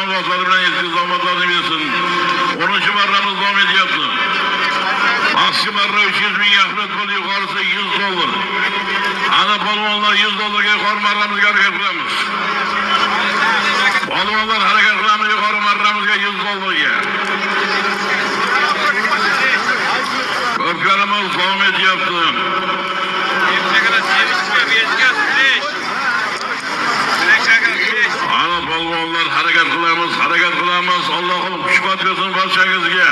avlodlari bilan yetkazib omadlarni bersin. 10-chi marramiz davom etyapti. Pastki marra 300 ming ahmet pul, yuqorisi 100 dollar. Ana polvonlar 100 dollarga yuqori marramizga harakat qilamiz. Polvonlar harakat qilamiz yuqori marramizga 100 dollarga. Ko'pkarimiz davom etyapti. Ana polvonlar harakat qilamiz. Allohim kuch-quvvat bersin barchangizga.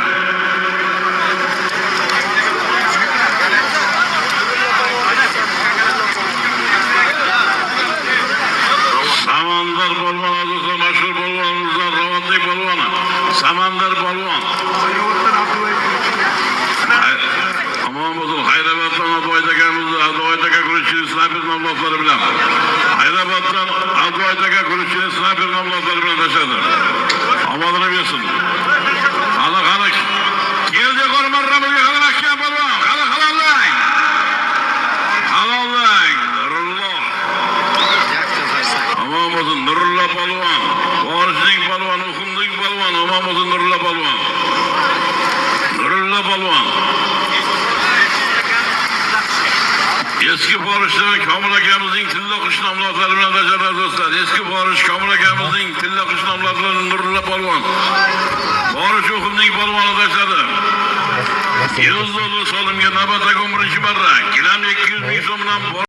Samandar polvon azizlar, mashhur polvonimizdan Ravotli polvon, Samandar polvon. Aman bo'lsin, Hayrabatdan Abduvoyt akamizni, Abduvoyt aka kurashchilik snayper nomlari bilan. Hayrabatdan Abduvoyt aka kurashchilik snayper nomlari bilan tashladi. Omadini bersin. Qani keldi yuqori marramizga qaramoqchi polvon. Qani halollang. Nurulloh. Aman bo'lsin, Nurulloh polvon. Vorishning polvoni, Uxumning polvoni, aman bo'lsin Nurulloh polvon. Nurulloh polvon. Eski forishlar Komil akamizning tilla qish nomlari bilan tashladi do'stlar. Eski forish Komil akamizning tilla qish nomlari bilan Nurulloh polvon. Forish Uxumning polvoni tashladi. 100 dollar solimga navbatdagi 11-chi marra. Kilam 200 ming so'm bilan